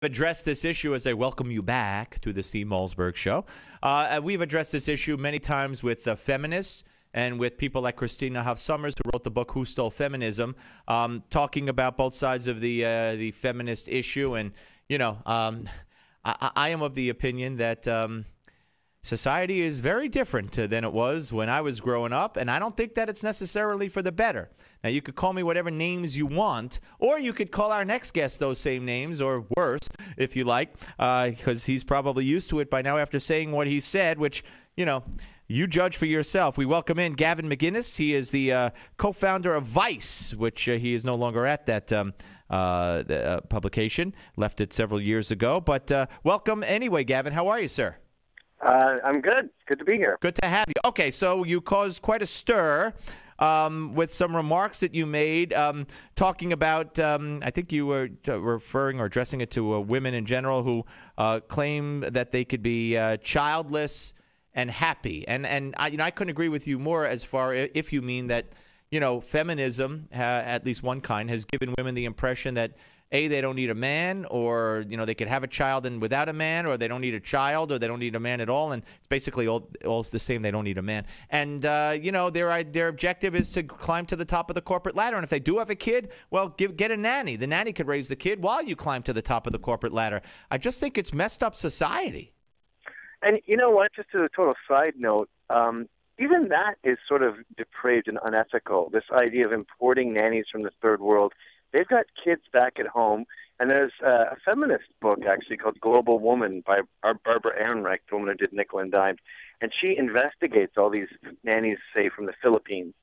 Addressed this issue as I welcome you back to the Steve Malzberg Show. We've addressed this issue many times with feminists and with people like Christina Hoff Sommers, who wrote the book Who Stole Feminism, talking about both sides of the feminist issue. And, you know, I am of the opinion that society is very different than it was when I was growing up, and I don't think that it's necessarily for the better. Now, you could call me whatever names you want, or you could call our next guest those same names, or worse, if you like, because he's probably used to it by now after saying what he said, which, you know, you judge for yourself. We welcome in Gavin McInnes. He is the co-founder of Vice, which he is no longer at that publication, left it several years ago. But welcome anyway, Gavin. How are you, sir? I'm good. Good to be here. Good to have you. Okay, so you caused quite a stir with some remarks that you made, talking about, I think you were referring or addressing it to women in general who claim that they could be childless and happy. And I couldn't agree with you more as far if you mean that, you know, feminism, at least one kind, has given women the impression that A, they don't need a man, or, you know, they could have a child and without a man, or they don't need a child, or they don't need a man at all, and it's basically all the same. They don't need a man. And, you know, their objective is to climb to the top of the corporate ladder, and if they do have a kid, well, get a nanny. The nanny could raise the kid while you climb to the top of the corporate ladder. I just think it's messed up society. And you know what, just as a total side note, even that is sort of depraved and unethical, this idea of importing nannies from the third world. They've got kids back at home, and there's a feminist book, actually, called Global Woman by Barbara Ehrenreich, the woman who did Nickel and Dime, and she investigates all these nannies, say, from the Philippines,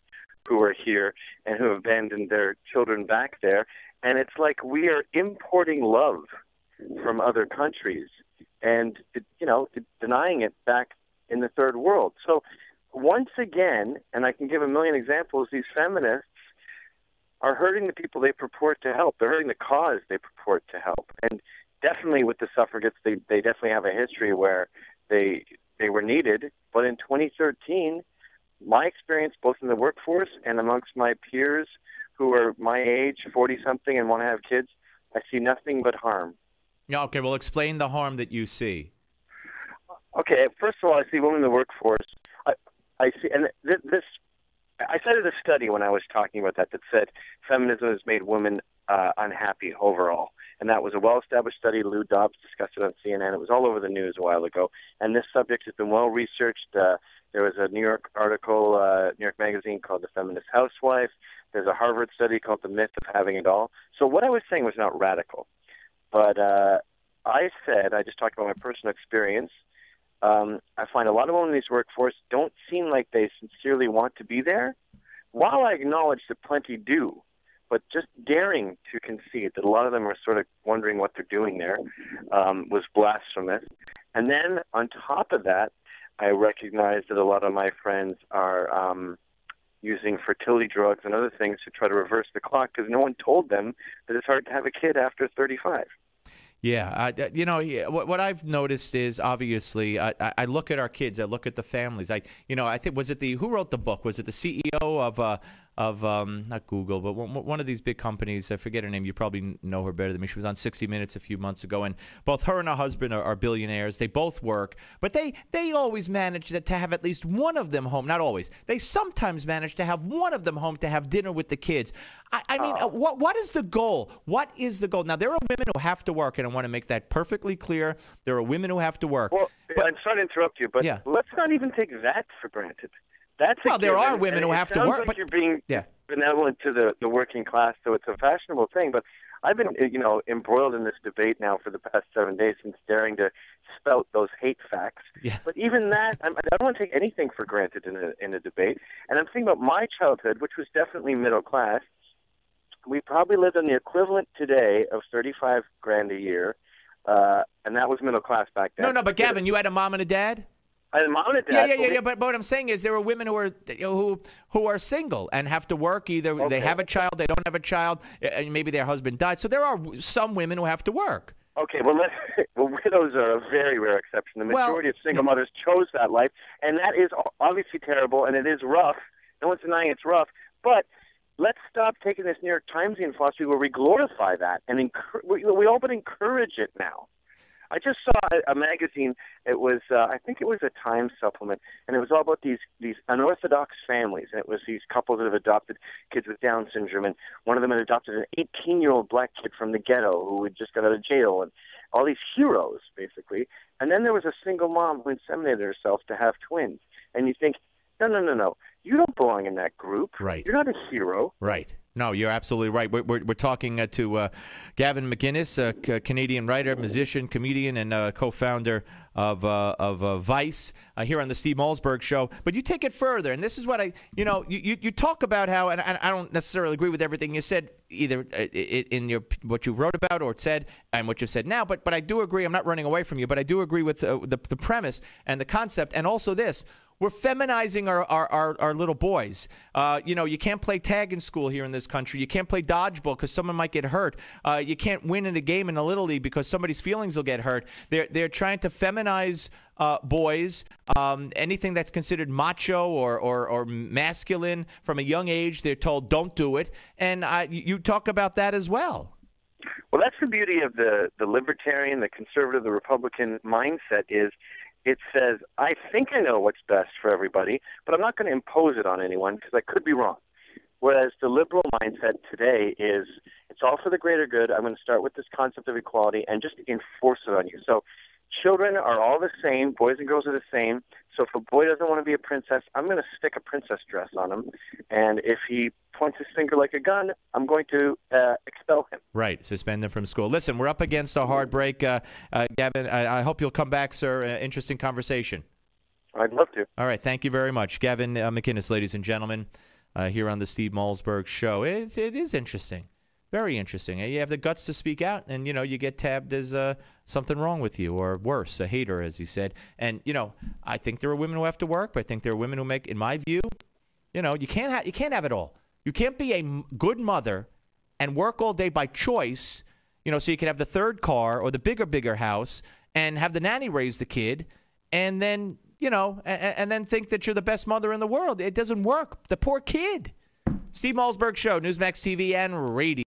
who are here and who have abandoned their children back there, and it's like we are importing love from other countries and, you know, denying it back in the third world. So once again, and I can give a million examples, these feminists are hurting the people they purport to help. They're hurting the cause they purport to help. And definitely with the suffragettes, they definitely have a history where they were needed. But in 2013, my experience both in the workforce and amongst my peers who are my age, 40-something, and want to have kids, I see nothing but harm. Yeah, okay, well, explain the harm that you see. Okay, first of all, I see women in the workforce. I see, and this, I cited a study when I was talking about that said feminism has made women unhappy overall. And that was a well-established study. Lou Dobbs discussed it on CNN. It was all over the news a while ago. And this subject has been well-researched. There was a New York article, New York Magazine, called The Feminist Housewife. There's a Harvard study called The Myth of Having It All. So what I was saying was not radical. But I just talked about my personal experience. I find a lot of women in this workforce don't seem like they sincerely want to be there, while I acknowledge that plenty do, but just daring to concede that a lot of them are sort of wondering what they're doing there was blasphemous. And then on top of that, I recognize that a lot of my friends are using fertility drugs and other things to try to reverse the clock because no one told them that it's hard to have a kid after 35. Yeah, you know, what I've noticed is obviously I look at our kids, I look at the families. I think who wrote the book? Was it the CEO of not Google, but one of these big companies? I forget her name. You probably know her better than me. She was on 60 Minutes a few months ago, and both her and her husband are billionaires. They both work, but they always manage to have at least one of them home. Not always. They sometimes manage to have one of them home to have dinner with the kids. I mean, what is the goal? What is the goal? Now, there are women who have to work, and I want to make that perfectly clear. There are women who have to work. Well, I'm sorry to interrupt you, but let's not even take that for granted. There are women who have to work. Like but you're being benevolent to the working class, so it's a fashionable thing. But I've been, embroiled in this debate now for the past 7 days since daring to spout those hate facts. Yeah. But even that, I don't want to take anything for granted in a debate. And I'm thinking about my childhood, which was definitely middle class. We probably lived on the equivalent today of $35,000 a year, and that was middle class back then. No, but Gavin, you had a mom and a dad? I had a mom and a dad. Yeah. But what I'm saying is there are women who are single and have to work. Either they have a child, they don't have a child, and maybe their husband died. So there are some women who have to work. Okay, well, widows are a very rare exception. The majority of single mothers chose that life, and that is obviously terrible, and it is rough. No one's denying it's rough, but let's stop taking this New York Timesian philosophy where we glorify that and we all but encourage it now. I just saw a magazine. It was, I think it was a Time supplement, and it was all about these unorthodox families. And it was these couples that have adopted kids with Down syndrome, and one of them had adopted an 18-year-old black kid from the ghetto who had just got out of jail, and all these heroes, basically. And then there was a single mom who inseminated herself to have twins. And you think, no. You don't belong in that group. Right. You're not a hero. Right. No, you're absolutely right. We're talking to Gavin McInnes, a Canadian writer, musician, comedian, and co-founder of Vice here on the Steve Malzberg Show. But you take it further, and this is what you talk about how, and I don't necessarily agree with everything you said, either in what you wrote about or said and what you've said now, but I do agree. I'm not running away from you, but I do agree with the premise and the concept, and also this. We're feminizing our little boys. You can't play tag in school here in this country. You can't play dodgeball because someone might get hurt. You can't win in a game in a Little League because somebody's feelings will get hurt. They're trying to feminize boys. Anything that's considered macho or masculine from a young age, they're told don't do it. And you talk about that as well. Well, that's the beauty of the libertarian, the conservative, the Republican mindset is it says, I think I know what's best for everybody, but I'm not going to impose it on anyone because I could be wrong. Whereas the liberal mindset today is it's all for the greater good. I'm going to start with this concept of equality and just enforce it on you. So children are all the same. Boys and girls are the same. So if a boy doesn't want to be a princess, I'm going to stick a princess dress on him. And if he points his finger like a gun, I'm going to expel him. Right, suspend him from school. Listen, we're up against a hard break. Gavin, I hope you'll come back, sir. Interesting conversation. I'd love to. All right, thank you very much. Gavin McInnes, ladies and gentlemen, here on the Steve Malzberg Show. It is interesting. Very interesting. You have the guts to speak out, and, you get tabbed as something wrong with you, or worse, a hater, as he said. And, I think there are women who have to work, but I think there are women who make, in my view, you can't have it all. You can't be a good mother and work all day by choice, so you can have the third car or the bigger house and have the nanny raise the kid, and then, and then think that you're the best mother in the world. It doesn't work. The poor kid. Steve Malzberg Show, Newsmax TV and radio.